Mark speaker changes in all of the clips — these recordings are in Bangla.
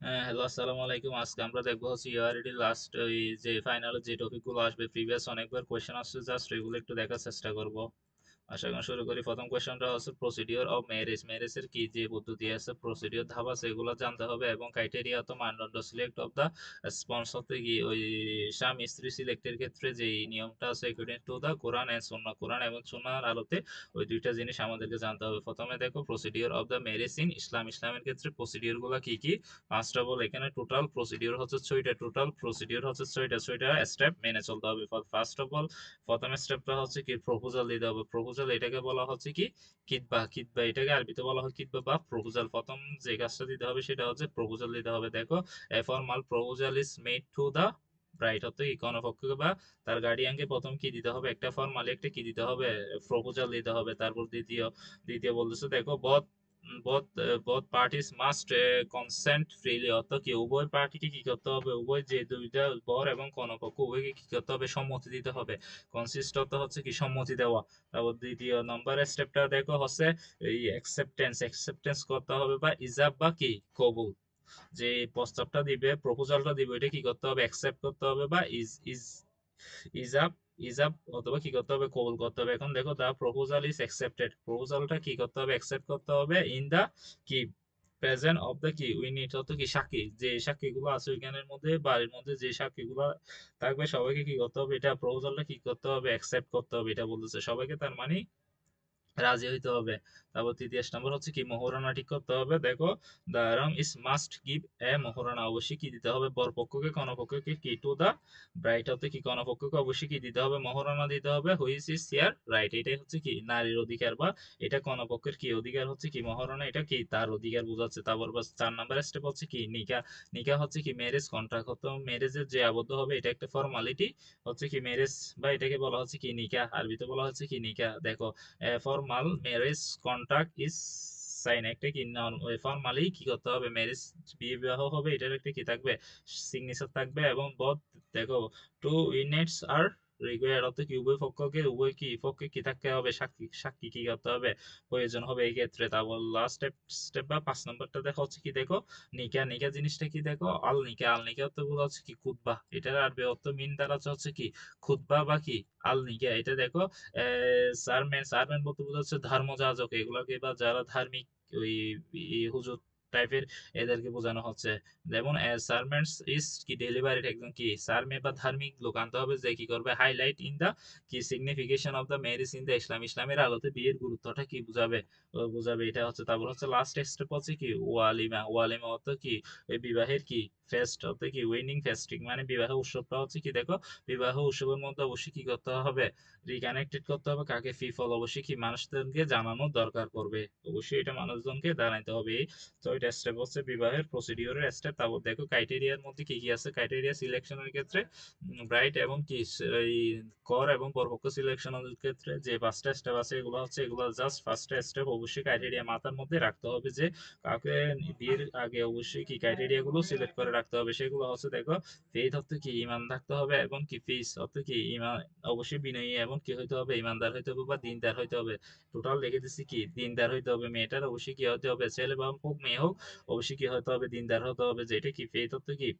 Speaker 1: হ্যাঁ, হ্যালো, আসসালামু আলাইকুম। আজকে আমরা দেখবো হচ্ছে ইউআরডি লাস্ট ওই যে ফাইনালে যে টপিকগুলো আসবে, প্রিভিয়াস অনেকবার কোয়েশ্চেন আসছে, জাস্ট এগুলো একটু দেখার চেষ্টা করব। আশা করি শুরু করি। প্রথম কোয়েশ্চেনটা হচ্ছে প্রসিডিওর অফ ম্যারেজ। ম্যারেজের কি যে পদ্ধতি আছে, প্রসিডিওর ধাপ আছে, এগুলো জানতে হবে এবং ক্রাইটেরিয়া তো মানদণ্ড সিলেক্ট অফ দা স্পন্সর থেকে ওই স্বামী স্ত্রী সিলেক্টের ক্ষেত্রে যে নিয়মটা আছে according to the Quran and Sunnah. কোরআন এবং সুন্নাহর আলোতে ওই দুইটা জিনিস আমাদেরকে জানতে হবে। প্রথমে দেখো procedure of the marriage in Islam. ইসলামের ক্ষেত্রে প্রসিডিওর গুলা কি কি? ফার্স্ট অফ অল এখানে টোটাল প্রসিডিওর হচ্ছে 6টা। টোটাল প্রসিডিওর হচ্ছে 6টা স্টেপ মেনে চলতে হবে। ফার্স্ট অফ অল প্রথম স্টেপটা হচ্ছে কি প্রপোজাল দিতে হবে। প্রপোজাল এটাকে বলা হচ্ছে কি কিতবা। কিতবা এটাকে আরবিতে বলা হয় কিতবা বা প্রপোজাল। প্রথম যে কাজটা দিতে হবে সেটা হচ্ছে প্রপোজাল দিতে হবে। দেখো, a formal proposal is made to the bride, অর্থাৎ কি কোনো পক্ষকে বা তার গার্ডিয়ানকে প্রথম কি দিতে হবে? একটা ফর্মালি একটা কি দিতে হবে? প্রপোজাল দিতে হবে। তারপর দ্বিতীয় দ্বিতীয় বলতেছে দেখো both both parties must consent freely, অর্থাৎ কি উভয় পার্টিকে কি করতে হবে? উভয় যে দুইটা বর এবং কোনো পক্ষ উভয়কে কি করতে হবে? সম্মতি দিতে হবে। কনসিস্ট অর্থ হচ্ছে কি সম্মতি দেওয়া। তারপর দ্বিতীয় নম্বর স্টেপটা দেখো হচ্ছে এই অ্যাকসেপ্টেন্স। অ্যাকসেপ্টেন্স করতে হবে বা ইজাব বা কি কবুল। যে প্রস্তাবটা দিবে, প্রপোজালটা দিবে, এটা কি করতে হবে? অ্যাকসেপ্ট করতে হবে বা ইজ ইজ ইজাব ইজাব অথবা কি করতে হবে? কবুল করতে হবে। এখন দেখো দা প্রপোজাল ইজ অ্যাকসেপ্টেড। প্রপোজালটা কি করতে হবে? অ্যাকসেপ্ট করতে হবে ইন দা কি প্রেজেন্ট অফ দা কি উইনিট, অর্থাৎ কি সাক্ষী। যে সাক্ষীগুলো আছে ওইখানের মধ্যে, বাড়ির মধ্যে যে সাক্ষীগুলো থাকবে সবাইকে কি করতে হবে? এটা প্রপোজালটা কি করতে হবে? অ্যাকসেপ্ট করতে হবে। এটা বলতেছে সবাইকে, তার মানে রাজি হইতে হবে। তারপর তৃতীয় নম্বর হচ্ছে কি মহরানা ঠিক করতে হবে। দেখো, দা রং ইস মাস্ট গিভ এ মহরানা। অবশ্যই কি দিতে হবে? বরপক্ষকে কর্ণপক্ষকে কি টু দা ব্রাইট, হতে কি কর্ণপক্ষকে অবশ্যই কি দিতে হবে? মহরানা দিতে হবে। হুইচ ইজ ইয়ার রাইট, এটাই হচ্ছে কি নারীর অধিকার বা এটা কর্ণপক্ষের কি অধিকার হচ্ছে কি মহারণা, এটা কি তার অধিকার বোঝাচ্ছে। তারপর বাস 4 নম্বর স্টেপ হচ্ছে কি নিকা। নিকা হচ্ছে কি ম্যারেজ কন্ট্রাক্ট, হতো ম্যারেজের যে আবদ্ধ হবে এটা একটা ফর্মালিটি হচ্ছে কি ম্যারেজ, বা এটাকে বলা হচ্ছে কি নিকা। আরবিতে বলা হচ্ছে কি নিকা। দেখো, formal marriage contract is sign, একটা কি নন ফর্মালি কি করতে হবে? ম্যারেজ বিবাহ হবে, এটার একটা কি থাকবে? সিগনেচার থাকবে। এবং বোথ দেখো টু ইউনিটস আর রিকোয়ার্ড, অর্থাৎ কি উভয় পক্ষকে উভয় কি পক্ষে কি থাকতে হবে? সাক্ষী। সাক্ষী কি করতে হবে? প্রয়োজন হবে এই ক্ষেত্রে। তারপর লাস্ট স্টেপ স্টেপ বা 5 নম্বরটা দেখো হচ্ছে কি দেখো নিকা। নিকা জিনিসটা কি দেখো আল নিকা। আল নিকা অর্থ গুলো হচ্ছে কি খুতবা। এটার আরবি অর্থ মিন দাঁড়াচ্ছে হচ্ছে কি খুতবা বা কি আল নিকা। এটা দেখো সারম্যান। সারম্যান বলতে বোঝাচ্ছে ধর্মযাজক, এগুলাকে বা যারা ধার্মিক ওই হুজুর টাইপের, এদেরকে বোঝানো হচ্ছে। যেমন সারমেন্টস ইজ কি ডেলিভারি, একজন কি সারমে বা ধার্মিক লোক আনতে হবে যে কি করবে? হাইলাইট ইন দা কি signification of the marriage in the Islam. ইসলামের আলোতে বিয়ের গুরুত্বটা কি বুঝাবে? বুঝাবে, এটা হচ্ছে। তারপর হচ্ছে লাস্ট স্টেপ হচ্ছে কি ওয়ালিমা। ওয়ালিমা অর্থ কি ওই বিবাহের কি ফেস্ট, অর্থ কি উইনিং ফেস্টিং, মানে বিবাহ উৎসবটা হচ্ছে কি দেখো বিবাহ উৎসবের মধ্যে অবশ্যই কি করতে হবে? রিকানেক্টেড করতে হবে কাকে? পিপল, অবশ্যই কি মানুষদেরকে জানানোর দরকার পড়বে। অবশ্যই এটা মানুষজনকে জানাইতে হবে। তো এটা স্টেপ হচ্ছে বিবাহের প্রসিডিওরের স্টেপ। তারপর দেখো ক্রাইটেরিয়ার মধ্যে কি কি আছে। ক্রাইটেরিয়া সিলেকশনের ক্ষেত্রে ব্রাইট এবং কি এই কর এবং বরপক্ষ সিলেকশনের ক্ষেত্রে যে 5টা স্টেপ আছে, এগুলো হচ্ছে এগুলো জাস্ট ফার্স্ট স্টেপ। অবশ্যই ক্রাইটেরিয়া মাথার মধ্যে রাখতে হবে যে কাউকে বিয়ের আগে অবশ্যই কি ক্রাইটেরিয়া গুলো সিলেক্ট করে রাখতে হবে। সেগুলো হচ্ছে দেখো ফেইথ অর্থ কি ইমান থাকতে হবে, এবং কি ফিস অর্থ কি ইমান, অবশ্যই বিনয়ী এবং কি হইতে হবে? ইমানদার হইতে হবে বা দিনদার হইতে হবে। টোটাল লিখে দিচ্ছি কি দিনদার হইতে হবে। মেয়েটার অবশ্যই কি হতে হবে? ছেলে বা হোক মেয়ে হোক, অবশ্যই কি হতে হবে? দিনদার হতে হবে। যেটা কি ফেইথ অর্থ কি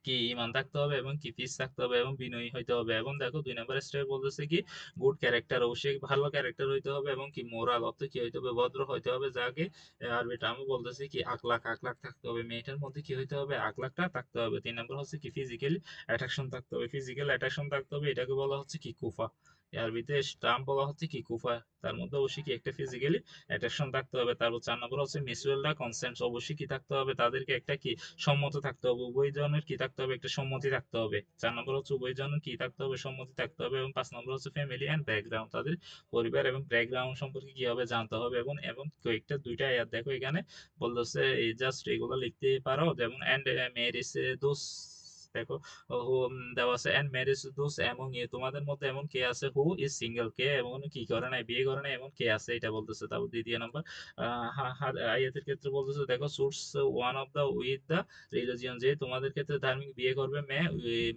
Speaker 1: কি ইমান থাকতে হবে এবং কি পিস থাকতে হবে এবং বিনয়ী হইতে হবে। এবং দেখো 2 নম্বর স্টেপ বলতেছে কি গুড ক্যারেক্টার। অবশ্যই ভালো ক্যারেক্টার হইতে হবে এবং কি মোরাল অর্থ কি হইতে হবে? ভদ্র হইতে হবে। যাকে আরবিটা আমি বলতেছি কি আকলাক। আকলাক থাকতে হবে। মেয়েটার মধ্যে কি হইতে হবে? আকলাকটা থাকতে হবে। 3 নম্বর হচ্ছে কি ফিজিক্যালি অ্যাট্রাকশন থাকতে হবে। ফিজিক্যাল অ্যাট্রাকশন থাকতে হবে, এটাকে বলা হচ্ছে কি কুফা। আরবিতে টার্ম বলা হচ্ছে কি কুফা। তার মধ্যে অবশ্যই কি একটা ফিজিক্যালি অ্যাট্রাকশন থাকতে হবে। তারপর 4 নম্বর হচ্ছে মিউচুয়াল কনসেন্ট। অবশ্যই কি থাকতে হবে? তাদেরকে একটা কি সম্মত থাকতে হবে। উভয় জনের কি থাকতে হবে? একটা সম্মতি থাকতে হবে। 4 নম্বর হচ্ছে উভয় জনের কি থাকতে হবে? সম্মতি থাকতে হবে। এবং 5 নম্বর হচ্ছে ফ্যামিলি এন্ড ব্যাকগ্রাউন্ড, তাদের পরিবার এবং ব্যাকগ্রাউন্ড সম্পর্কে কি হবে? জানতে হবে। এবং এবং কয়েকটা দুইটা আয়াত দেখো এখানে বলতেছে এই জাস্ট এগুলো লিখতে পারো। যেমন এন্ড ম্যারিজ দোস দেখো হু দেওয়া আছে এন্ড ম্যারেজ দোস এমন তোমাদের মধ্যে এমন কে আছে হু ইজ সিঙ্গেল, কে এমন কি করে নাই, বিয়ে করে নাই এমন কে আছে, এটা বলতেছে। তারপর দ্বিতীয় নাম্বার আয়াতের ক্ষেত্রে বলতেছে দেখো suits one of the with the religion, যে তোমাদের ক্ষেত্রে ধার্মিক বিয়ে করবে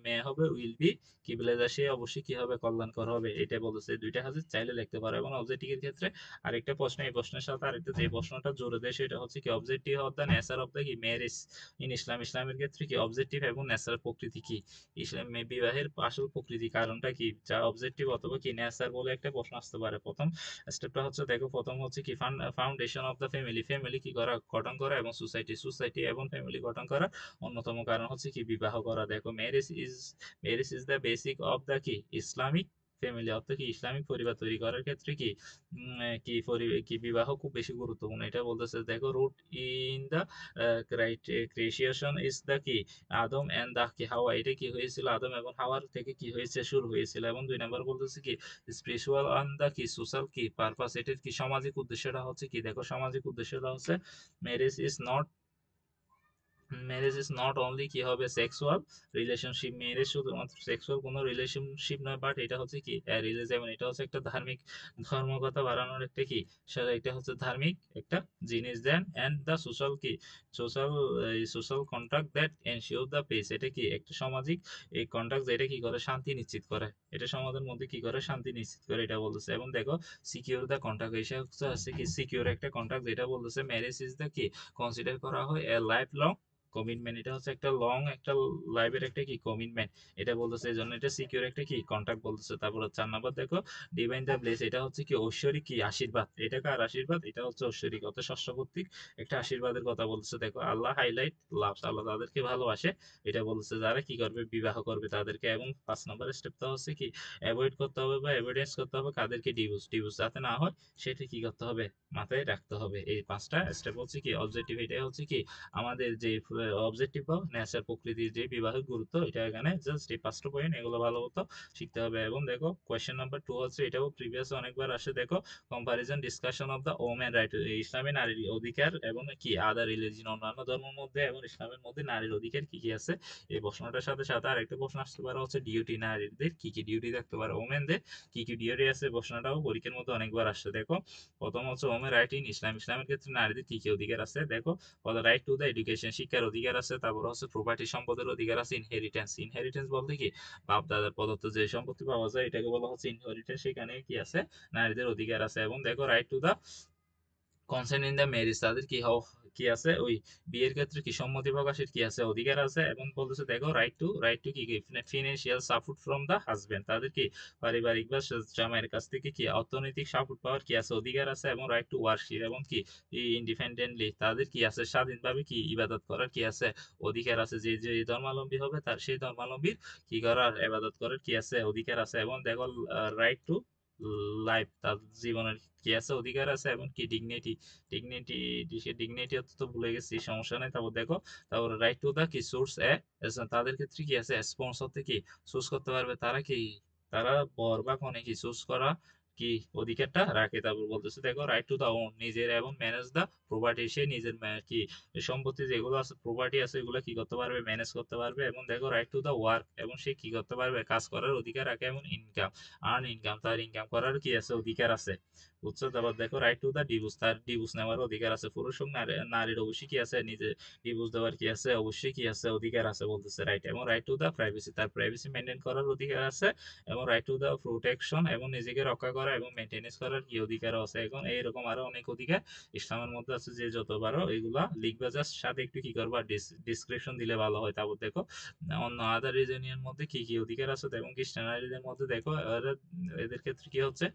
Speaker 1: মেয়ে হবে উইল বি কিবলেজা, সে অবশ্যই কি হবে, কল্যাণকর হবে, এটা বলতেছে। দুইটা হাদিস চাইলে লিখতে পারো। এবং অবজেক্টিভের ক্ষেত্রে আরেকটা প্রশ্ন, এই প্রশ্নের সাথে আরেকটা যে প্রশ্নটা জোরে দেয় সেটা হচ্ছে কি objective of the nature of the কি ম্যারেজ ইন ইসলাম, ইসলামের ক্ষেত্রে কি অবজেক্টিভ এবং নেচার প্রকৃতি কি, ইসলাম বিবাহের আসল প্রকৃতি কারণটা কি, যা অবজেক্টিভ অথবা কি নেচার বলে একটা প্রশ্ন আসতে পারে। প্রথম স্টেপটা হচ্ছে দেখো, প্রথম হচ্ছে কি foundation of the family, family কি করা, গঠন করা, এবং সোসাইটি, সোসাইটি এবং ফ্যামিলি গঠন করা অন্যতম কারণ হচ্ছে কি বিবাহ করা। দেখো marriage is the basic of the কি ইসলামিক ফ্যামিলি, অর্থাৎ কি ইসলামিক পরিবার তৈরি করার ক্ষেত্রে কি কি বিবাহ খুব বেশি গুরুত্বপূর্ণ, এটা বলতেছে। দেখো root in the creation is the কি আদম এন্ড দা কি হাওয়া, এটা কি হয়েছিল, আদম এবং হাওয়ার থেকে কি হয়েছে, শুরু হয়েছিল। এবং দুই নাম্বার বলতেছে কি স্পিরিচুয়াল অন দা কি সোশ্যাল কি পারপাস, এটার কি সামাজিক উদ্দেশ্যটা হচ্ছে কি, দেখো সামাজিক উদ্দেশ্যটা হচ্ছে ম্যারেজ ইজ নট অনলি কি হবে সেক্সুয়াল রিলেশনশিপ, ম্যারেজ শুধুমাত্র সেক্সুয়াল কোনো রিলেশনশিপ নয়, বাট এটা হচ্ছে কি রিলিজিয়ন, এটা হচ্ছে একটা ধার্মিক ধর্মকথা বাড়ানোর একটা কি সেটা, এটা হচ্ছে ধার্মিক একটা জিনিস দেন এন্ড দা সোশ্যাল কি social social contract that ensure the peace, এটা কি একটা সামাজিক এই কন্ট্রাক্ট যেটা কি করে শান্তি নিশ্চিত করে, এটা সমাজের মধ্যে কি করে শান্তি নিশ্চিত করে, এটা বলতেছে। এবং দেখো সিকিউর দা কন্ট্রাক্ট, এটা হচ্ছে কি সিকিউর একটা কন্ট্রাক্ট, যেটা বলতেছে ম্যারেজ ইজ দা কি কনসিডার করা হয় এ লাইফ লং কমিটমেন্ট, এটা হচ্ছে একটা লং একটা লাইফের একটা কি কমিটমেন্ট, এটা বলতেছে। এই জন্য এটা সিকিউর একটা কি কন্ট্রাক্ট বলতেছে। তারপর 4 নম্বর দেখো ডিভাইন দ্য ব্লেস, এটা হচ্ছে কি ঐশ্বরিক কি আশীর্বাদ, এটা কার আশীর্বাদ, এটা হচ্ছে ঐশ্বরিক অর্থাৎ ষষ্ঠকর্তৃক একটা আশীর্বাদের কথা বলতেছে। দেখো আল্লাহ হাইলাইট লাভস, আল্লাহ তাদেরকে ভালোবাসে, এটা বলতেছে যারা কি করবে বিবাহ করবে তাদেরকে। এবং 5 নম্বর স্টেপটা হচ্ছে কি অ্যাভয়েড করতে হবে বা এভিডেন্স করতে হবে কাদেরকে, ডিভোর্স যাতে না হয় সেটা কি করতে হবে, মাথায় রাখতে হবে। এই 5টা স্টেপ হচ্ছে কি অবজেক্টিভ, এটা হচ্ছে কি আমাদের যে অবজেক্টিভ বা নেচার প্রকৃতির যে বিবাহের গুরুত্ব, এটা এখানে জাস্ট এই 5টা পয়েন্ট এগুলো ভালো মতো শিখতে হবে। এবং দেখো কোয়েশ্চেন নাম্বার 2 হচ্ছে, এটাও প্রিভিয়াস অনেকবার আসে, দেখো comparison discussion of the women right, ইসলামে নারীর অধিকার এবং কি আদার রিলিজিয়ন, অন্যান্য ধর্মের মধ্যে এবং ইসলামের মধ্যে নারীর অধিকার কি কি আছে। এই প্রশ্নটার সাথে সাথে আরেকটা প্রশ্ন আসতে পারে হচ্ছে ডিউটি, নারীদের কি কি ডিউটি থাকতে পারে, ওমেনদের কি কি ডিউটি আছে, প্রশ্নটাও পরীক্ষার মধ্যে অনেকবার আসছে। দেখো প্রথম হচ্ছে ওমেন রাইট ইন ইসলাম, ইসলামের ক্ষেত্রে নারীদের কি কি অধিকার আছে। দেখো রাইট টু দ্য এডুকেশন, শিক্ষার অধিকার আছে। তারপর হচ্ছে প্রপার্টি, সম্পদের অধিকার আছে। ইনহেরিটেন্স বলতে কি বাপ দাদার প্রদত্ত যে সম্পত্তি পাওয়া যায় এটাকে বলা হচ্ছে ইনহেরিটেন্স, সেখানে কি আছে নারীদের অধিকার আছে। এবং দেখো right to the consent in the marriage, তাদের কি আছে ওই বিয়ের ক্ষেত্রে কি সম্মতি প্রকাশের কি আছে অধিকার আছে। এবং বলতেছে দেখো রাইট টু কি financial support from the husband, তাদের কি পারিবারিক বা জামাইয়ের কাছ থেকে কি অর্থনৈতিক সাপোর্ট পাওয়ার কি আছে অধিকার আছে। এবং রাইট টু ওয়ার্শিপ, এবং কি ইন্ডিপেন্ডেন্টলি তাদের কি আছে স্বাধীনভাবে কি ইবাদত করার কি আছে অধিকার আছে, যে যে ধর্মাবলম্বী হবে তার সেই ধর্মাবলম্বীর কি করার ইবাদত করার কি আছে অধিকার আছে। এবং দেখো রাইট টু লাইফ, তার জীবনের কি আছে অধিকার আছে। এবং কি ডিগনিটি ডিগনিটি তো ভুলে গেছি, সমস্যা নেই। তারপর দেখো তারপর রাইট টু দা কি সোর্স এ, তাদের ক্ষেত্রে কি আছে স্পন্সর থেকে চুজ করতে পারবে, তারা কি তারা বর বা কনে কি চুজ করা কি অধিকারটা রাখে। তারপর বলতেছে দেখো রাইট টু দা ওন, নিজের এবং ম্যানেজ দা প্রপার্টি, সে নিজের কি সম্পত্তি যেগুলো আছে প্রপার্টি আছে এগুলো কি করতে পারবে, ম্যানেজ করতে পারবে। এবং দেখো রাইট টু দা ওয়ার্ক, এবং সে কি করতে পারবে কাজ করার অধিকার রাখে। এবং ইনকাম তার ইনকাম করার কি আছে অধিকার আছে, বুঝছো। তারপর দেখো রাইট টু দা ডিভোর্স, তার ডিভোর্স নেওয়ার অধিকার আছে। পুরুষ হোক নারীর অবশ্যই কি আছে নিজে ডিভোর্স দেওয়ার কি আছে অবশ্যই কি আছে অধিকার আছে বলতেছে রাইট। এবং রাইট টু দা প্রাইভেসি, তার প্রাইভেসি মেনটেন করার অধিকার আছে। এবং রাইট টু দা প্রোটেকশন, এবং নিজেকে রক্ষা করা এবং মেনটেনেন্স করার কি অধিকার আছে। এখন এইরকম আরো অনেক অধিকার ইসলামের মধ্যে আছে, যে যত পারো এগুলা লিখবা, জাস্ট সাথে একটু কি করবা ডিসক্রিপশন দিলে ভালো হয়। তারপর দেখো অন্য আদার রিজনিয়র মধ্যে কি কি অধিকার আছে। এবং খ্রিস্টানারিদের মধ্যে দেখো এদের ক্ষেত্রে কি হচ্ছে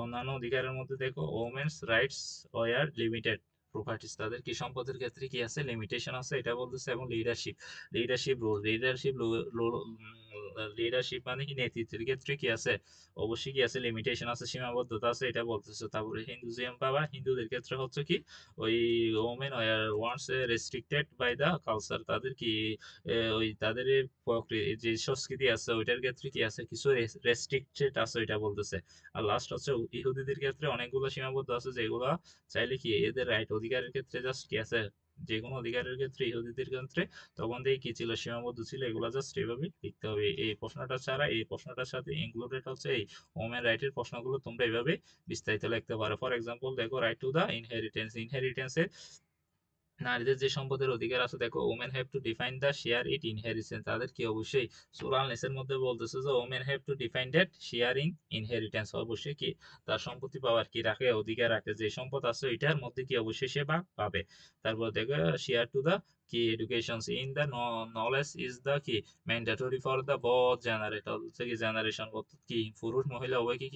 Speaker 1: অন্যান্য অধিকারের মধ্যে দেখো women's rights were limited properties, তাদের কি সম্পদের ক্ষেত্রে কি আছে লিমিটেশন আছে, এটা বলতেছে। এবং লিডারশিপ রোল লিডারশিপ মানে কি নেতৃত্বের ক্ষেত্রে কি আছে অবশ্যই কি আছে লিমিটেশন আছে, সীমাবদ্ধতা আছে, এটা বলতেছে। তারপরে হিন্দুজিয়াম বা হিন্দুদের ক্ষেত্রে হচ্ছে কি ওই women wants restricted by the culture, তাদের কি ওই তাদের যে সংস্কৃতি আছে ওইটার ক্ষেত্রে কি আছে কিছু রেস্ট্রিক্টেড আছে, ওইটা বলতেছে। আর লাস্ট হচ্ছে ইহুদিদের ক্ষেত্রে অনেকগুলো সীমাবদ্ধ আছে, যেগুলো চাইলে কি এদের রাইট অধিকারের ক্ষেত্রে জাস্ট কি আছে যে কোনো অধিকারের ক্ষেত্রে ইহুদিদের ক্ষেত্রে তখন থেকে কি ছিল, সীমাবদ্ধ ছিল। এগুলো জাস্ট এভাবে লিখতে হবে। এই প্রশ্নটা ছাড়া এই প্রশ্নটার সাথে ইনক্লুডেড হচ্ছে এই ওমেন রাইটের প্রশ্নগুলো তোমরা এভাবে বিস্তারিত লিখতে পারো। ফর এক্সাম্পল দেখো, রাইট টু দা ইনহেরিটেন্স। ইনহেরিটেন্সের নারীদের যে সম্পদের অধিকার আছে, দেখো women have to define the share it inheritance. তাদের কি অবশ্যই সূরা আন নিসার মধ্যে বলতেছে যে women have to define that sharing inheritance, অবশ্যই কি তার সম্পত্তি পাওয়ার কি রাখে, অধিকার রাখে। যে সম্পদ আছে ওইটার মধ্যে কি অবশ্যই সে ভাগ পাবে। তারপর দেখো শেয়ার টু দা কি education in the knowledge is the কি mandatory for the both generator, হচ্ছে কি জেনারেশন, কি পুরুষ মহিলা উভয়কে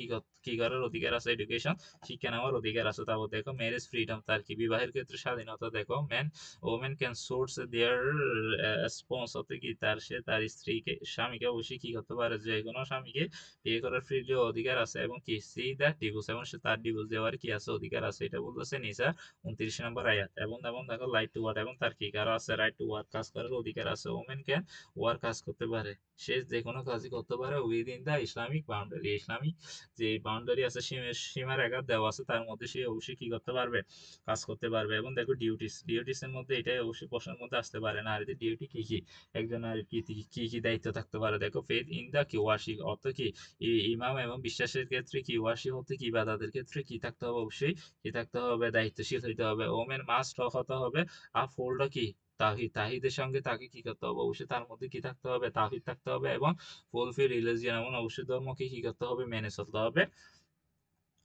Speaker 1: কি করার অধিকার আছে, এডুকেশন শিক্ষা নেওয়ার অধিকার আছে। তারপর দেখো ম্যারেজ ফ্রিডম, তার কি বিবাহের ক্ষেত্রে স্বাধীনতা। দেখো man women can source their spouse, হতে কি তার স্ত্রীকে স্বামীকে অবশ্যই কি করতে পারে, যে কোনো স্বামীকে বিয়ে করার ফ্রিলি অধিকার আছে। এবং কি সি দ্য ডিভোর্স, এবং সে তার ডিভোর্স দেওয়ার কি আছে, অধিকার আছে। এটা বলতেছে নিসা 29 নম্বর আয়াত। এবং এবং দেখো রাইট টু ওয়ার্ক, এবং তার কি কারো আছে, রাইট টু ওয়ার্ক, কাজ করার অধিকার আছে। ওমেন ক্যান ওয়ার্ক, কাজ করতে পারে, সে যে কোনো কাজই করতে পারে within the Islamic boundary, Islamic যে বাউন্ডারি আছে, সীমারেখা দেওয়া আছে, তার মধ্যে সে অবশ্যই কি করতে পারবে, কাজ করতে পারবে। এবং দেখো ডিউটিস, ডিউটিস এর মধ্যে এটাই অবশ্যই প্রশ্নের মধ্যে আসতে পারে, নারীদের ডিউটি কি কি, একজন নারীর কি কি কি দায়িত্ব থাকতে পারে। দেখো ফেথ ইন দা কি ওয়ার্শিপ, অর্থ কি ইমাম এবং বিশ্বাসের ক্ষেত্রে কি ওয়ার্শিপ হতে কি ইবাদতের ক্ষেত্রে কি থাকতে হবে, অবশ্যই কি থাকতে হবে, দায়িত্বশীল হইতে হবে। ওমেন মাস্ট হতে হবে আপহোল্ড কি তাহিদ, তাহিদের সঙ্গে তাকে কি করতে হবে, অবশ্যই তার মধ্যে কি থাকতে হবে, তাহিদ থাকতে হবে। এবং ফুলফিল রিলিজিয়ন, এমন অবশ্যই ধর্মকে কি করতে হবে, মেনে চলতে হবে।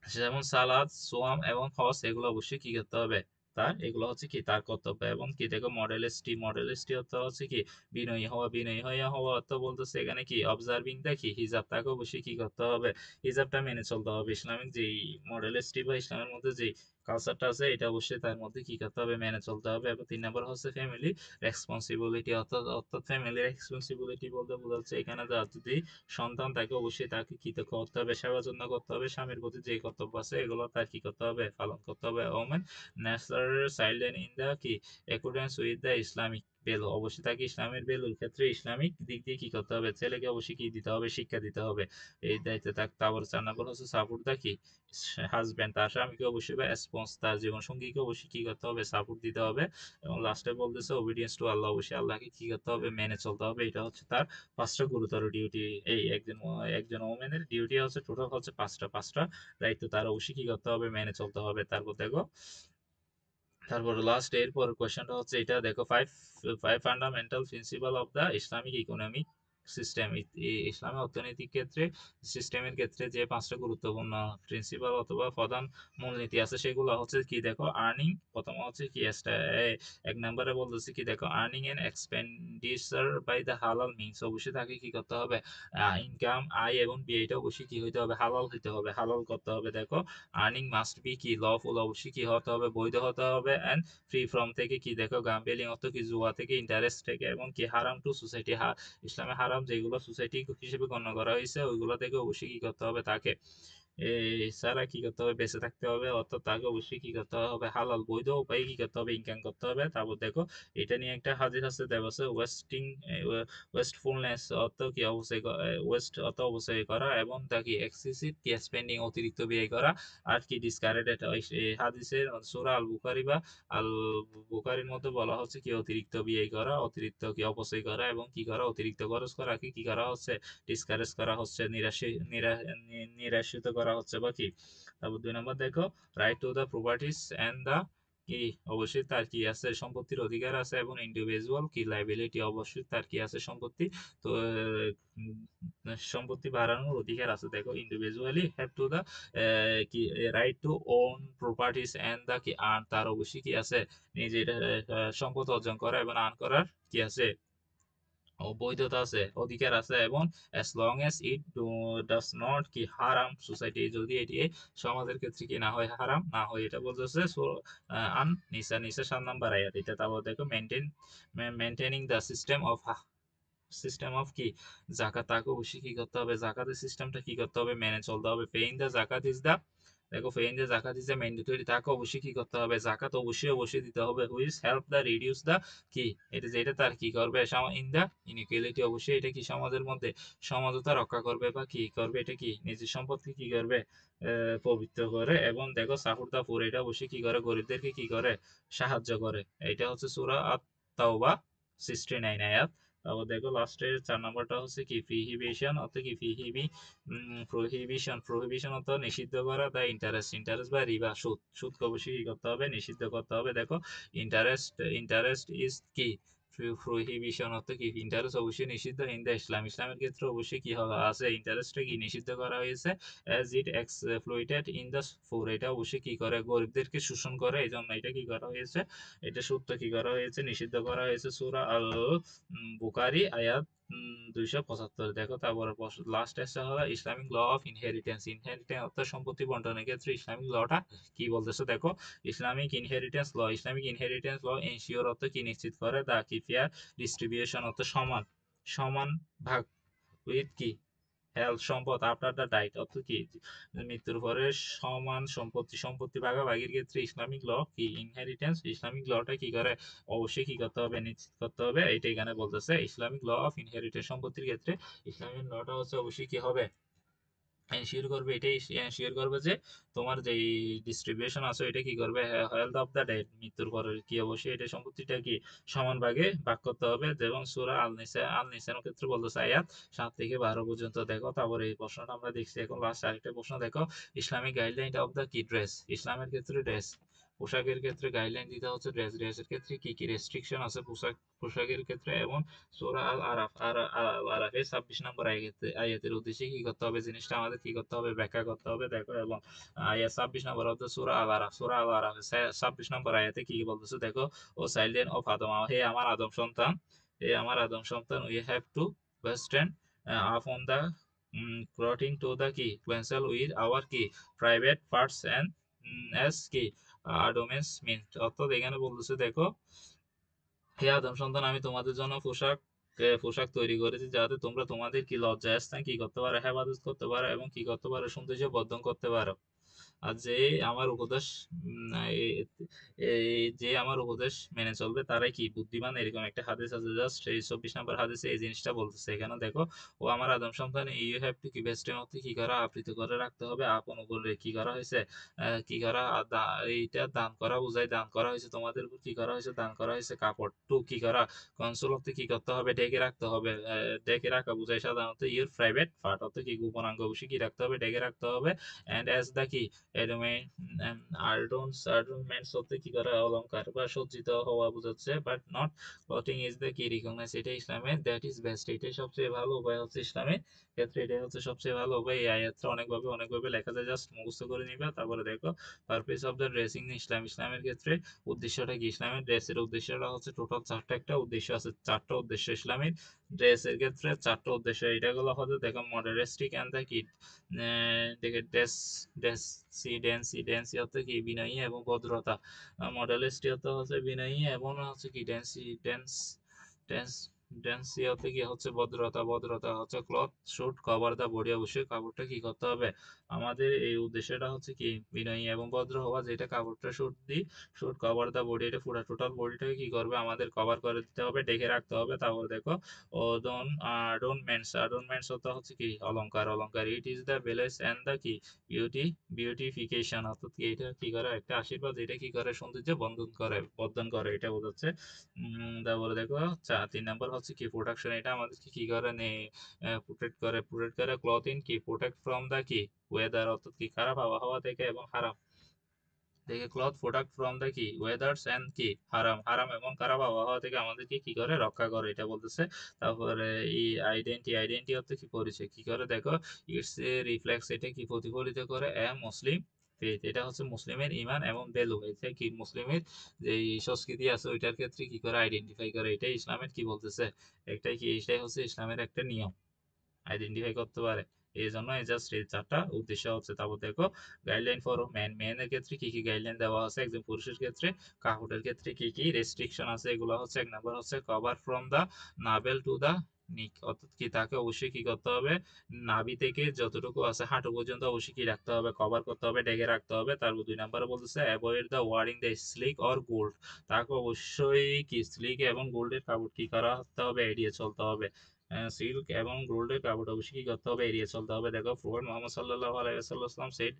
Speaker 1: যেমন সালাদ, সোয়াম এবং হজ, এগুলো অবশ্যই কি করতে হবে, তার এগুলো হচ্ছে কি তার কর্তব্য। এবং কি দেখো মডেলিস্টি, মডেলিস্টি অর্থ হচ্ছে কি বিনয়ী হওয়া, বিনয়ী হইয়া হওয়া অর্থ বলতেছে এখানে কি অবজার্ভিং দা কি হিজাব, তাকে অবশ্যই কি করতে হবে, হিজাবটা মেনে চলতে হবে। ইসলামিক যেই মডেলিস্টি বা ইসলামের মধ্যে যে কালচারটা আছে, এটা অবশ্যই তার মধ্যে কি করতে হবে, মেনে চলতে হবে। এবং 3 নম্বর হচ্ছে ফ্যামিলি রেসপন্সিবিলিটি, অর্থাৎ ফ্যামিলি রেসপন্সিবিলিটি বলতে বোঝাচ্ছে এখানে যদি সন্তান তাকে অবশ্যই তাকে কি তো করতে হবে, সেবা যত্ন করতে হবে। স্বামীর প্রতি যে কর্তব্য আছে এগুলো তার কি করতে হবে, পালন করতে হবে। Women natural child in the কি accordings with the Islamic value, অবশ্যই তাকে ইসলামের ভ্যালুর ক্ষেত্রে ইসলামিক দিক দিয়ে কি করতে হবে, ছেলেকে অবশ্যই কি দিতে হবে, শিক্ষা দিতে হবে। এই দায়িত্বে থাকতে। তারপর 4 নম্বর হচ্ছে সাপোর্ট দা কি হাজব্যান্ড, তার স্বামীকে অবশ্যই বা রেসপন্স, তার জীবন সঙ্গীকে অবশ্যই কি করতে হবে, সাপোর্ট দিতে হবে। এবং লাস্টে বলতেছে ওবিডিয়েন্স টু আল্লাহ, অবশ্যই আল্লাহকে কি করতে হবে, মেনে চলতে হবে। এটা হচ্ছে তার 5টা গুরুতর ডিউটি। এই একজন ওমেনের ডিউটি হচ্ছে টোটাল হচ্ছে 5টা দায়িত্ব, তার অবশ্যই কি করতে হবে, মেনে চলতে হবে। তারপর দেখো, তারপর লাস্ট এরপর কোয়েশ্চেনটা হচ্ছে এটা দেখো, five five fundamental principle of the Islamic economic system. ইসলামের অর্থনৈতিক ক্ষেত্রে সিস্টেমের ক্ষেত্রে যে 5টা গুরুত্বপূর্ণ প্রিন্সিপাল অথবা প্রধান মূলনীতি আছে, সেগুলো হচ্ছে কি দেখো, আর্নিং, প্রথম হচ্ছে কি 1 নম্বরে বলতেছে কি দেখো, earning and expenditure by the halal means, অবশ্যই তাকে কি করতে হবে, ইনকাম, আয় এবং ব্যয়টা অবশ্যই কি হইতে হবে, হালাল হইতে হবে, হালাল করতে হবে। দেখো আর্নিং মাস্ট বি কি লফুল, অবশ্যই কি হতে হবে, বৈধ হতে হবে। এন্ড ফ্রি ফ্রম থেকে কি দেখো গাম্বেলিং অর্থ কি জুয়া থেকে, ইন্টারেস্ট থেকে, এবং কি হারাম টু সোসাইটি, ইসলামে হারাম যেগুলো সোসাইটি হিসেবে গণ্য করা হয়েছে ওইগুলো থেকে অবশ্যই কি করতে হবে তাকে, এছাড়া কি করতে হবে, বেঁচে থাকতে হবে। অর্থাৎ তাকে অবশ্যই কি করতে হবে, হালাল বৈধ উপায়ে কি করতে হবে, ইনকাম করতে হবে। তারপর দেখো এটা নিয়ে একটা হাদিস আছে, দেওয়া আছে ওয়েস্টফুলনেস অর্থ কি অবশ্যই, ওয়েস্ট অর্থ অবশ্যই করা, এবং তা কি এক্সেসিভ কি স্পেন্ডিং, অতিরিক্ত ব্যয় করা। আর কি ডিসকারেডেড, হাদিসের সূরা আল বুখারী বা আল বুখারীর মধ্যে বলা হচ্ছে কি অতিরিক্ত ব্যয় করা, অতিরিক্ত কি অপচয় করা, এবং কি করা অতিরিক্ত খরচ করা কি কি করা হচ্ছে, ডিসকারেজ করা হচ্ছে, নিরাশিত করা হচ্ছে বা কি। তারপর 2 নম্বর দেখো, right to the properties and the কি, অবশ্যই তার কি আছে, সম্পত্তির অধিকার আছে। এবং ইন্ডিভিজুয়াল কি লাইবিলিটি, অবশ্যই তার কি আছে, সম্পত্তি তো সম্পত্তি বাড়ানোর অধিকার আছে। দেখো ইন্ডিভিজুয়ালি হ্যাভ টু দা কি right to own properties and the কি আর্ন, তার অবশ্যই কি আছে, নিজের সম্পদ অর্জন করা এবং আর্ন করার কি আছে, বৈধতা আছে, অধিকার আছে। এবং as long as it does not কি হারাম সোসাইটি, যদি এটি সমাজের ক্ষেত্রে কি না হয়, হারাম না হয়, এটা বলতেছে আন নিসা, 7 নম্বর আয়াত এটা। তারপর দেখো মেনটেনিং দ্য সিস্টেম অফ কি জাকাত, তাকে অবশ্যই কি করতে হবে, জাকাতের সিস্টেমটা কি করতে হবে, মেনে চলতে হবে। পেইং দ্য জাকাত ইজ দ্য দেখো পেইং যে জাকাত ইজ ম্যান্ডেটরি, তাকে অবশ্যই কি করতে হবে, জাকাত অবশ্যই দিতে হবে। Which help the reduce the কি, এটা যে এটা তার কি করবে ইন দা ইনইকুয়ালিটি, অবশ্যই এটা কি সমাজের মধ্যে সমানতা রক্ষা করবে বা কি করবে, এটা কি নিজের সম্পদকে কি করবে পবিত্র করে। এবং দেখো সাহুর দা পুর, এটা অবশ্যই কি করে গরিবদেরকে কি করে সাহায্য করে। এটা হচ্ছে সূরা আত-তাওবা 69 আয়াত। তারপর দেখো লাস্টের 4 নাম্বারটা হচ্ছে কি প্রহিবিশন, অর্থাৎ কি প্রহিবিশন অর্থ নিষিদ্ধ করা। দা ইন্টারেস্ট বা রিবা, সুদকে অবশ্যই কি করতে হবে, নিষিদ্ধ করতে হবে। দেখো ইন্টারেস্ট ইজ কি প্রহিবিশন অর্থ কি ইন্টারেস্ট অবশ্যই নিষিদ্ধ ইন দা ইসলামের ক্ষেত্রে অবশ্যই কি আছে, ইন্টারেস্টটা কি নিষিদ্ধ করা হয়েছে। As it exploited in the poor, এটা অবশ্যই কি করে গরিবদেরকে শোষণ করে, এই জন্য এটা কি করা হয়েছে, এটা সুদটা কি করা হয়েছে, নিষিদ্ধ করা হয়েছে। সূরা আল বুখারী আয়াত 275। দেখো তারপর লাস্ট এসে হলো ইসলামিক ল অফ ইনহেরিটেন্স অর্থাৎ সম্পত্তি বন্টনের ক্ষেত্রে ইসলামিক লটা কি বলতেছে। দেখো ইসলামিক ইনহেরিটেন্স ল এনশিওর অর্থ কি নিশ্চিত করে, দা কি ফেয়ার ডিস্ট্রিবিউশন অর্থ সমান সমান ভাগ উইথ কি হেলথ সম্পদ আফটার দ্য ডাইট, অর্থ কি মৃত্যুর পরে সমান সম্পত্তি ভাগাভাগির ক্ষেত্রে ইসলামিক ল কি ইসলামিক লটা কি করে অবশ্যই কি করতে হবে, নিশ্চিত করতে হবে। এটা এখানে বলতেছে ইসলামিক ল অফ ইনহেরিটেন্স সম্পত্তির ক্ষেত্রে ইসলামিক লটা হচ্ছে অবশ্যই কি হবে, এনশিওর করবে, এটাই এনশিওর করবে যে তোমার যে ডিস্ট্রিবিউশন আছে এটা কি করবে, হেলথ অফ দা ডেড, মৃত্যুর পরে কি অবশ্যই এটা সম্পত্তিটা কি সমান ভাগে ভাগ করতে হবে। যেমন সূরা আল নিসার ক্ষেত্রে বলতেছে আয়াত 7 থেকে 12 পর্যন্ত। দেখো তারপরে এই প্রশ্নটা আমরা দেখছি। এখন লাস্ট আরেকটা প্রশ্ন দেখো, ইসলামিক গাইডলাইন অফ দা কি ড্রেস, ইসলামের ক্ষেত্রে ড্রেস পোশাকের ক্ষেত্রে গাইডলাইন দিতে হচ্ছে ড্রেসের ক্ষেত্রে কি কি রেস্ট্রিকশন আছে পোশাকের ক্ষেত্রে। এবং সূরা আল আরাফ আল আরাফের 26 নম্বর আয়াতের উদ্দেশ্যে কি করতে হবে, জিনিসটা আমাদের কি করতে হবে, ব্যাখ্যা করতে হবে। দেখো এবং আয়াত 26 নম্বর অর্থাৎ সূরা আল আরাফ 26 নম্বর আয়াতে কি বলতেছে দেখো, ও চাইল্ডেন অফ আদম, হে আমার আদম সন্তান, we have to western up on the clothing to the কি ক্লেন্সাল উইথ আওয়ার কি প্রাইভেট পার্টস এন্ড এস কি আডোমেন্স মিন্ট, অর্থাৎ এখানে বলতেছে দেখো, হে আদম সন্তান, আমি তোমাদের জন্য পোশাক তৈরি করেছি যাতে তোমরা তোমাদের কি লজ্জাস্থান কি করতে পারো, হেফাজত করতে পারো এবং কি করতে পারো, সৌন্দর্য বর্ধন করতে পারো। আর যে আমার উপদেশ যে আমার উপদেশ মেনে চলবে তারাই কি বুদ্ধিমান, এরকম একটা হাদিস আছে। জাস্ট এই 24 নম্বর হাদিসে এই জিনিসটা বলতেছে। এখানে দেখো, ও আমার আদম সন্তান, ইউ হ্যাভ টু কি বেস্টের মধ্যে কি করা, আবৃত করে রাখতে হবে আপন উপরে কি করা হয়েছে, কি করা এইটা দান করা বোঝায়, দান করা হয়েছে তোমাদের উপর, কি করা হয়েছে, দান করা হয়েছে কাপড়। টু কি করা কনসোল অর্থে কি করতে হবে, ঢেকে রাখতে হবে। ঢেকে রাখা বোঝায় সাধারণত ইউর প্রাইভেট পার্ট অর্থে কি গোপনাঙ্গ অবশ্যই কি রাখতে হবে, ঢেকে রাখতে হবে। অ্যান্ড অ্যাজ দ্য কি অর্ডনমেন্টস হতে কি করা অলংকার বা সজ্জিত হওয়া বোঝাচ্ছে। But not clothing is the কি রিকগনাইজ, এটা ইসলামের দ্যাট ইজ বেস্ট, এটাই সবচেয়ে ভালো উপায় হচ্ছে ইসলামের ক্ষেত্রে, এটাই হচ্ছে সবচেয়ে ভালো উপায়। এই আয়াতটা অনেকভাবে লেখা যায়, জাস্ট মুখস্থ করে নিবা। তারপরে দেখো পারপাস অফ দ্য ড্রেসিং ইসলামের ক্ষেত্রে উদ্দেশ্যটা কি, ইসলামের ড্রেসের উদ্দেশ্যটা হচ্ছে টোটাল 4টা একটা উদ্দেশ্য আছে, 4টা উদ্দেশ্য ইসলামের ড্রেসের ক্ষেত্রে, 4টা উদ্দেশ্য। এটা গুলো হচ্ছে দেখো মডারেস্টিক অ্যান্ড দ্য কি দেখে ডেন্সি অর্থ কি বিনয়ী এবং ভদ্রতা, মডালিস্টি অর্থ হচ্ছে বিনয়ী এবং হচ্ছে কি ডেন্স ডেন্সি অর্থ কি হচ্ছে ভদ্রতা হচ্ছে cloth should cover the body, অবশ্যই কাপড়টা কি করতে হবে, আমাদের এই উদ্দেশ্যটা হচ্ছে কি বিনয়ী এবং ভদ্র হওয়া, যেটা কাপড়টা শুট কভার দা বডি, এটা পুরো টোটাল বডিটাকে কি করবে আমাদের কভার করে দিতে হবে, ঢেকে রাখতে হবে। তারপর দেখো অর্নামেন্টস হচ্ছে কি অলংকার। It is the balance and the কি বিউটিফিকেশন, অর্থাৎ কি এটা কি করে একটা আশীর্বাদ, এটা কি করে সৌন্দর্য বর্ধন করে এটা বোঝাচ্ছে। তারপরে দেখো 3 নাম্বার হচ্ছে কি প্রোটেকশন, এটা আমাদেরকে কি করে প্রোটেক্ট করে ক্লথিং কি প্রোটেক্ট ফ্রম দা কি ওয়েদার, অর্থাৎ কি খারাপ আবহাওয়া থেকে এবং হারাম থেকে, ক্লথ প্রোডাক্ট ফ্রম দ্য কি ওয়েদার্স এন্ড কি হারাম এবং খারাপ আবহাওয়া থেকে আমাদেরকে কি করে রক্ষা করে, এটা বলতেছে। তারপরে এই আইডেন্টি অর্থ কি পরিচয়, কি করে দেখো, ইটস এ রিফ্লেক্স, এটা কি প্রতিফলিত করে এ মুসলিম ফেথ, এটা হচ্ছে মুসলিমের ইমান এবং ভ্যালু, এটা কি মুসলিমের যে সংস্কৃতি আছে ওইটার ক্ষেত্রে কি করে আইডেন্টিফাই করে, এটাই ইসলামের কি বলতেছে, এটাই হচ্ছে ইসলামের একটা নিয়ম, আইডেন্টিফাই করতে পারে। এই জন্য এই জাস্ট এই 4টা উদ্দেশ্য হচ্ছে। তারপর দেখো গাইডলাইন ফর মেনের ক্ষেত্রে কি কি গাইডলাইন দেওয়া আছে, একজন পুরুষের ক্ষেত্রে কাপড়ের ক্ষেত্রে কি কি রেস্ট্রিকশন আছে, এগুলো হচ্ছে 1 নাম্বার হচ্ছে cover from the navel to the অর্থাৎ কি তাকে অবশ্যই কি করতে হবে, নাভি থেকে যতটুকু আছে হাঁটু পর্যন্ত অবশ্যই কি রাখতে হবে, কভার করতে হবে, ঢেকে রাখতে হবে। তারপর 2 নম্বরে বলতেছে avoid the wiring the slick or gold, তাকে অবশ্যই কি স্লিক এবং গোল্ডের কাপড় কি করা হতে হবে, এড়িয়ে চলতে হবে। সিল্ক এবং গোল্ডের কাপড় অবশ্যই কি করতে হবে, এড়িয়ে চলতে হবে। দেখো প্রফেট মোহাম্মদ সাল্লাল্লাহু আলাইহি ওয়াসাল্লাম সেড,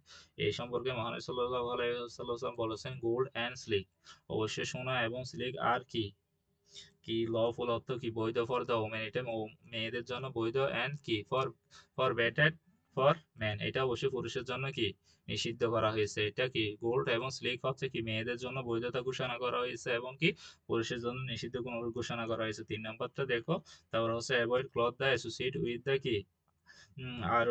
Speaker 1: এই সম্পর্কে মহানবী সাল্লাল্লাহু আলাইহি ওয়াসাল্লাম বলেছেন গোল্ড এন্ড স্লিক, অবশ্যই সোনা এবং স্লিক আর কি কি লফুল অর্থ কি বৈধ ফর দ্য ওমেন, এটা মেয়েদের জন্য বৈধ, এন্ড কি for for bated for man, এটা অবশ্যই পুরুষের জন্য কি নিষিদ্ধ করা হয়েছে। এটা কি গোল্ড এবং স্লিক হচ্ছে কি মেয়েদের জন্য বৈধতা ঘোষণা করা হয়েছে এবং কি পুরুষের জন্য নিষিদ্ধ কোন ঘোষণা করা হয়েছে। 3 নম্বরটা দেখো, তারপর হচ্ছে avoid cloth the associate with the কি আর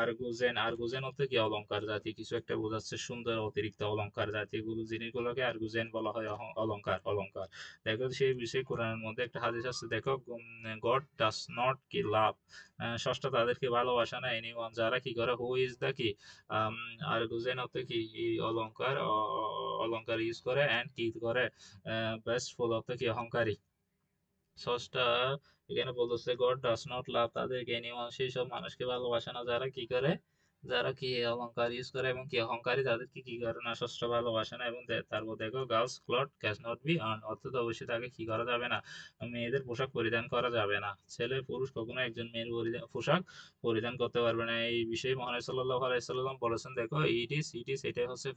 Speaker 1: আর্গুজেন, আর্গুজেন হচ্ছে কি অলংকার জাতীয় কিছু একটা বোঝাচ্ছে, সুন্দর অতিরিক্ত অলংকার জাতীয় জিনিসগুলোকে আর্গুজেন বলা হয়, অলংকার অলংকার। দেখো সেই বিষয়ে কোরআনের মধ্যে একটা হাদিস আছে, দেখো গড ডাস নট কি লাভ, ষষ্ঠ তাদেরকে ভালোবাসা না, এনিওয়ান যারা কি করে, হু ইজ দা কি আর্গুজেন হচ্ছে কি এই অলংকার অলংকার ইউজ করে, এন্ড কি করে বেস্ট ফুল হচ্ছে কি অহংকারী। ষষ্ঠটা এখানে বলতেছে গড ডাস নট লাভ তাদেরকে, এনিওয়ান সেই সব মানুষকে ভালোবাসে না যারা কি করে, যারা কি অলংকার ইউজ করে এবং কি অহংকারী, তাদেরকে কি করে না ষষ্ঠ ভালোবাসে না। এবং তারপর দেখো girls cloth can not be earn, অর্থাৎ অবশ্যই তাকে কি করা যাবে না, মেয়েদের পোশাক পরিধান করা যাবে না। ছেলে পুরুষ কখনো একজন মেয়ের পোশাক পরিধান করতে পারবে না। এই বিষয়ে মহানবী সাল্লাল্লাহু আলাইহি সাল্লাম বলেছেন, দেখো ইট ইজ এটাই হচ্ছে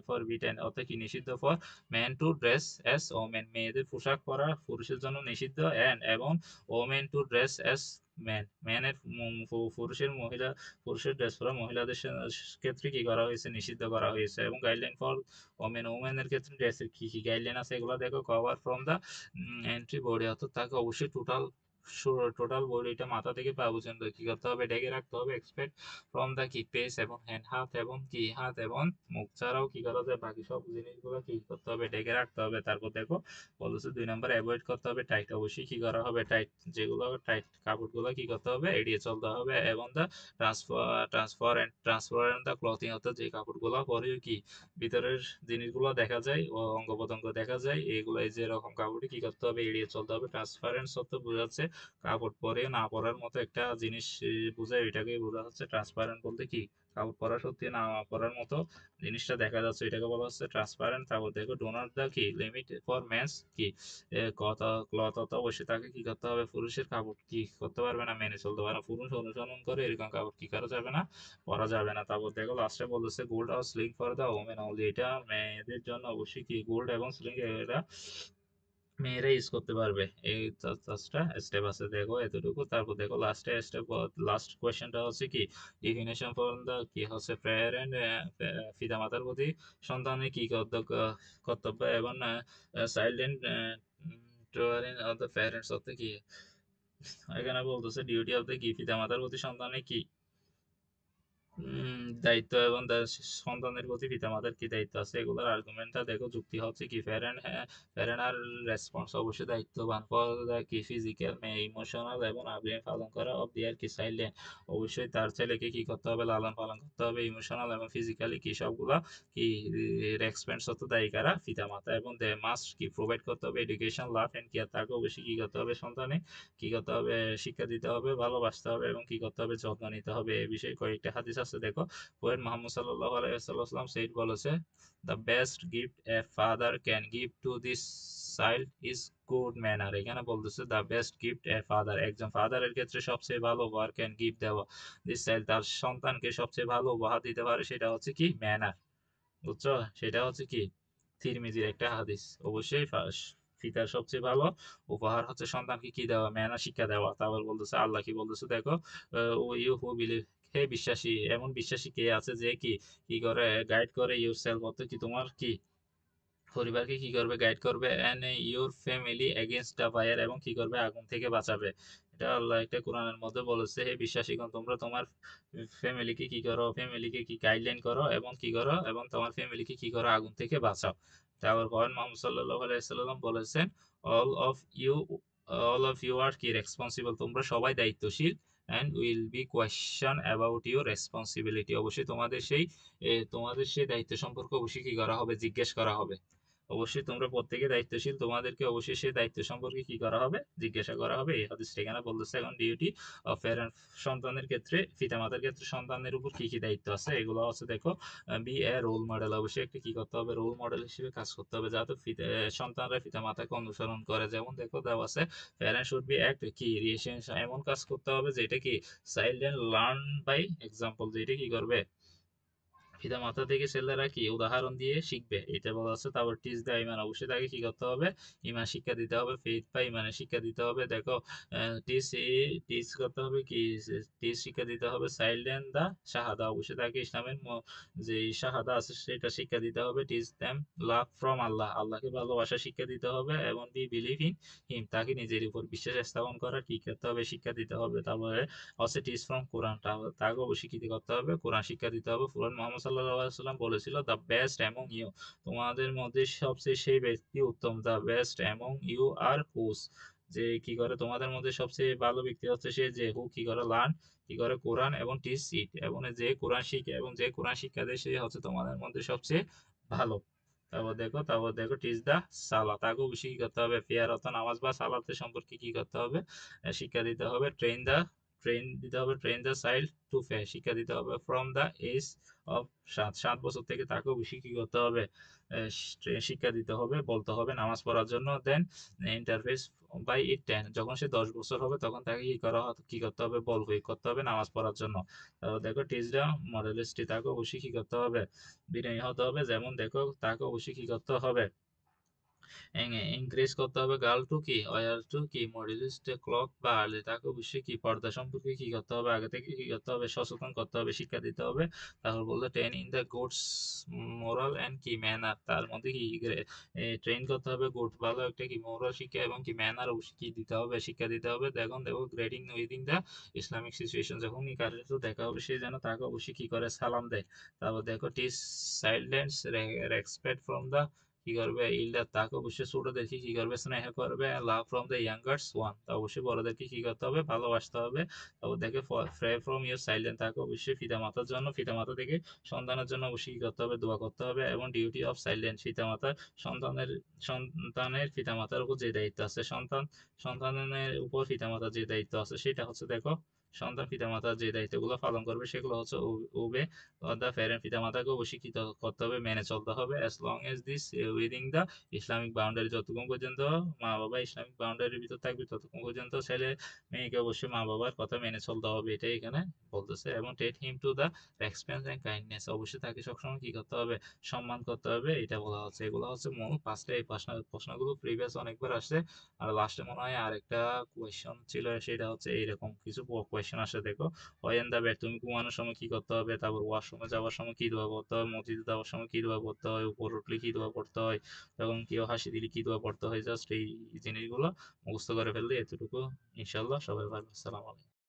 Speaker 1: ফরবিটেন অর্থাৎ কি নিষিদ্ধ, for man to dress as women, মেয়েদের পোশাক পরা পুরুষের জন্য নিষিদ্ধ, এবং women two dress as man, ম্যানের পুরুষের ড্রেস পরা মহিলাদের ক্ষেত্রে কি করা হয়েছে, নিষিদ্ধ করা হয়েছে। এবং গাইডলাইন ফর ওমেনের ক্ষেত্রে ড্রেসের কি কি গাইডলাইন আছে এগুলো দেখো, cover from the entry body, অর্থাৎ তাকে অবশ্যই টোটাল বডিটা মাথা থেকে পা পর্যন্ত কি করতে হবে, ঢেকে রাখতে হবে। এক্সপেক্ট ফ্রম দা কি ফেস এবং হ্যান্ড, হাত এবং মুখ ছাড়াও কি করা যায়, বাকি সব জিনিসগুলো কি করতে হবে, ঢেকে রাখতে হবে। তারপর দেখো বলেছে 2 নম্বর অ্যাভয়েড করতে হবে টাইট, অবশ্যই কি করা হবে টাইট, যেগুলো টাইট কাপড়গুলো কি করতে হবে, এড়িয়ে চলতে হবে। এবং দা ট্রান্সপারেন্ট দা ক্লথিং, অর্থাৎ যে কাপড়গুলো পরে কি ভিতরের জিনিসগুলো দেখা যায় ও অঙ্গ প্রত্যঙ্গ দেখা যায়, এগুলো এই যে এরকম কাপড়ে কি করতে হবে, এড়িয়ে চলতে হবে। ট্রান্সপারেন্স অর্থ বোঝাচ্ছে কাপড় পরে না পরার মতো একটা জিনিস বোঝায়, এটাকেই বোঝা হচ্ছে ট্রান্সপারেন্ট বলতে কি কাপড় পরা সত্যি না পরার মতো জিনিসটা দেখা যাচ্ছে, এটাকে বলা হচ্ছে ট্রান্সপারেন্ট। তারপর দেখো ডোনাট দা কি লিমিট ফর মেন্স কি ক্লথ, অত অবশ্যই তাকে কি করতে হবে, পুরুষের কাপড় কি করতে পারবে না, মেনে চলতে পারে না, পুরুষ অনুসরণ করে এরকম কাপড় কি করা যাবে না, পরা যাবে না। তারপর দেখো লাস্টে বলতেছে গোল্ড আর sling for the women only, এটা মেয়েদের জন্য অবশ্যই কি গোল্ড এবং স্লিং এটা মেয়েরা ইউজ করতে পারবে। এই পাঁচটা স্টেপ আছে, দেখো এতটুকু। তারপর দেখো লাস্টে স্টেপ, লাস্ট কোয়েশ্চেনটা হচ্ছে কি ডিফিনেশন ফর দ্য কি হচ্ছে প্রেয়ার এন্ড পিতামাতার প্রতি সন্তানের কি কর্তব্য এবং চাইল্ড এন্ড ট্রেয়ারিং অফ দ্য প্যারেন্টস অর্থ কি, এখানে বলতেছে ডিউটি অফ দ্য কি পিতামাতার প্রতি সন্তানের কি দায়িত্ব, এবং সন্তানের প্রতি পিতামাতার কি দায়িত্ব আছে, এগুলোর আর্গুমেন্টটা দেখো। যুক্তি হচ্ছে কি প্যারেন্ট আর রেসপন্স, অবশ্যই দায়িত্ববান ফর কি ফিজিক্যাল ইমোশনাল এবং আবেগ পালন করা অফ দেয়ার কি চাইল্ডেন, অবশ্যই তার ছেলেকে কি করতে হবে, লালন পালন করতে হবে, ইমোশনাল এবং ফিজিক্যালি কি সবগুলা কি রেসপন্স হতে দায়ী কারা, পিতামাতা। এবং দে মাস্ট কি প্রোভাইড করতে হবে এডুকেশন লাভ এন্ড কেয়ার, তাকে অবশ্যই কি করতে হবে, সন্তানে কি করতে হবে, শিক্ষা দিতে হবে, ভালোবাসতে হবে এবং কি করতে হবে, যত্ন নিতে হবে। এই বিষয়ে কয়েকটা হাদিস আছে দেখো। প্রফেট মুহাম্মদ সাল্লাল্লাহু আলাইহি ওয়াসাল্লাম সেইড বলেছে, the best gift a father can give to this child is good manner, এখানে বলতেছে the best gift a father, একজন ফাদারের ক্ষেত্রে সবচেয়ে ভালো উপহার ক্যান গিভ দেওয়া দিস চাইল্ড, তার সন্তানকে সবচেয়ে ভালো উপহার দিতে পারে, সেটা হচ্ছে কি ম্যানার, বুঝছো, সেটা হচ্ছে কি তিরমিজির একটা হাদিস। অবশ্যই পিতার সবচেয়ে ভালো উপহার হচ্ছে সন্তানকে কি দেওয়া, ম্যানার শিক্ষা দেওয়া। তারপর বলতেছে আল্লাহ কি বলতেছে দেখো, ও ইউ হু বিলিভ, হে বিশ্বাসী, এমন বিশ্বাসী কে আছে যে কি কি করে গাইড করে ইউর সেলফ, অর্থাৎ কি তোমার কি পরিবারকে কি করবে, গাইড করবে, and your family against the fire, এবং কি করবে, আগুন থেকে বাঁচাবে। এটা আল্লাহ একটা কোরআনের মধ্যে বলেছে, হে বিশ্বাসীগণ তোমরা তোমার ফ্যামিলিকে কি করো, ফ্যামিলিকে কি গাইডলাইন করো এবং কি করো, এবং তোমার ফ্যামিলিকে কি করো, আগুন থেকে বাঁচাও। তারপর প্রফেট মুহাম্মদ সাল্লাল্লাহু আলাইহি সাল্লাম বলেছেন, all of you all of you are কি রেসপন্সিবল, তোমরা সবাই দায়িত্বশীল, and will be question about your responsibility, অবশ্যই তোমাদের সেই দায়িত্ব সম্পর্কে অবশ্যই কি করা হবে, জিজ্ঞেস করা হবে। অবশ্যই তোমরা প্রত্যেকে দায়িত্বশীল, তোমাদেরকে অবশ্যই সেই দায়িত্ব সম্পর্কে কি করা হবে, জিজ্ঞাসা করা হবে। এই হাদিসটা এখানে বলতেছে। এখন ডিউটি অফ প্যারেন্ট, সন্তানের ক্ষেত্রে, পিতামাতার ক্ষেত্রে সন্তানের উপর কি কি দায়িত্ব আছে এগুলো হচ্ছে দেখো। বি এ রোল মডেল, অবশ্যই একটা কি করতে হবে, রোল মডেল হিসেবে কাজ করতে হবে, যাতে সন্তানরা পিতামাতাকে অনুসরণ করে। যেমন দেখো দেওয়া আছে, প্যারেন্ট শুড বি অ্যাক্ট কি রিয়েশন, এমন কাজ করতে হবে যেটা কি চাইল্ড লার্ন বাই এক্সাম্পল, যেটা কি করবে পিতা মাতা থেকে ছেলেরা কি উদাহরণ দিয়ে শিখবে, এটা বলা আছে। তারপর টিচ দা ইমান, অবশ্যই তাকে কি করতে হবে, ইমান শিক্ষা দিতে হবে, ফেথ বা ইমানের শিক্ষা দিতে হবে। দেখো টিচ টিচ করতে হবে কি, টিচ শিক্ষা দিতে হবে চাইল্ড এন্ড দা শাহাদা, অবশ্যই তাকে ইসলামের যে শাহাদা আছে সেটা শিক্ষা দিতে হবে। টিচ দ্যাম লাভ ফ্রম আল্লাহ, আল্লাহকে ভালোবাসা শিক্ষা দিতে হবে। এবং বি বিলিভ ইন হিম, তাকে নিজের উপর বিশ্বাস স্থাপন করার কি করতে হবে, শিক্ষা দিতে হবে। তারপরে হচ্ছে টিচ ফ্রম কোরআন, তাকে অবশ্যই কি করতে হবে, কোরআন শিক্ষা দিতে হবে। পুরান মোহাম্মদ সাল্লাল্লাহু সাল্লাম বলেছিল, দ্য বেস্ট অ্যামং ইউ, তোমাদের মধ্যে সবচেয়ে সেই ব্যক্তি উত্তম। The best among you are who's, যে কি করে তোমাদের মধ্যে সবচেয়ে ভালো ব্যক্তি হচ্ছে সে যে হু কি করে লার্ন, কি করে কোরআন এবং টিচ ইট, এবং যে কোরআন শিখে এবং যে কোরআন শিক্ষা দেয় সে হচ্ছে তোমাদের মধ্যে সবচেয়ে ভালো। তারপর দেখো টিচ দা সালাত, তাকে অবশ্যই কি করতে হবে, ফেয়ার অর্থ নামাজ বা সালাতের সম্পর্কে কি করতে হবে, শিক্ষা দিতে হবে। ট্রেন দ্য চাইল্ড টু ফে, শিক্ষা দিতে হবে ফ্রম দ্য এজ অফ 7 বছর থেকে তাকে অবশ্যই কি করতে হবে, শিক্ষা দিতে হবে, বলতে হবে নামাজ পড়ার জন্য। দেন ইন্টারফেস বাই ইট 10, যখন সে 10 বছর হবে তখন তাকে কি করতে হবে, করতে হবে নামাজ পড়ার জন্য। তারপর দেখো টিচ দ্য মডেলিস্টি, তাকে অবশ্যই কি করতে হবে, বিনয়ী হতে হবে। যেমন দেখো তাকে অবশ্যই কি করতে হবে, এনকারেজ করতে হবে গার্ল টু কি ওয়ার টু কি মডেলিস্ট ক্লক বা আর্লি, তাকে অবশ্যই কি পর্দা সম্পর্কে কি করতে হবে, আগে থেকে কি করতে হবে, সচেতন করতে হবে, শিক্ষা দিতে হবে। তারপর বললো train in the goods moral and কি ম্যানার, তার মধ্যে কি ট্রেন করতে হবে গুড ভালো একটা কি মোরাল শিক্ষা এবং কি ম্যানার অবশ্যই কি দিতে হবে, শিক্ষা দিতে হবে। দেখো grading within the Islamic situation, যখন কি কারোর সাথে দেখা হবে সে যেন তাকে অবশ্যই কি করে, সালাম দেয়। তারপর দেখো teach silence respect from the, কি করবে ইল্ডার, তাকে অবশ্যই ছোটদেরকে কি করবে, স্নেহ করবে। Love from the youngers one, তা অবশ্যই বড়দেরকে কি করতে হবে, ভালোবাসতে হবে। তারপর দেখে ফ্রে ফ্রম ইউর সাইলেন্ট, তাকে অবশ্যই পিতামাতার জন্য, পিতামাতা থেকে সন্তানের জন্য অবশ্যই কি করতে হবে, দোয়া করতে হবে। এবং ডিউটি অফ সাইলেন্ট, পিতামাতার সন্তানের সন্তানের পিতামাতার উপর যে দায়িত্ব আছে, সন্তানের উপর পিতামাতার যে দায়িত্ব আছে সেটা হচ্ছে দেখো, সন্তান পিতামাতার যে দায়িত্বগুলো পালন করবে সেগুলো হচ্ছে ওবে দ্য প্যারেন্ট, পিতামাতাকে অবশ্যই কি করতে হবে, মেনে চলতে হবে। As long age this উইদিং the Islamic boundary, যতক্ষণ পর্যন্ত মা বাবা ইসলামিক বাউন্ডারির ভিতর থাকবে ততক্ষণ পর্যন্ত ছেলে মেয়েকে অবশ্যই মা বাবার কথা মেনে চলতে হবে, এটাই এখানে বলতেছে। এবং টেট him to the respect and kindness, অবশ্যই তাকে সবসময় কি করতে হবে, সম্মান করতে হবে, এটা বলা হচ্ছে। এগুলো হচ্ছে মূল পাঁচটা। এই প্রশ্নগুলো প্রিভিয়াস অনেকবার আসছে। আর লাস্টে মনে হয় আরেকটা কোয়েশ্চন ছিল, সেটা হচ্ছে এইরকম কিছু কোয়েশ্চন আসে দেখো। ওয়েন দা বেড, তুমি ঘুমানোর সময় কি করতে হবে, তারপর ওয়াশরুমে যাওয়ার সময় কি দোয়া পড়তে হয়, মসজিদে যাওয়ার সময় কি দোয়া পড়তে হয়, উপর উঠলে কি দোয়া পড়তে হয়, তখন কেউ হাসি দিলে কি দোয়া পড়তে হয়, জাস্ট এই জিনিসগুলো মুখস্থ করে ফেললে এতটুকু ইনশাল্লাহ সবাই পারবে। আসসালামু আলাইকুম।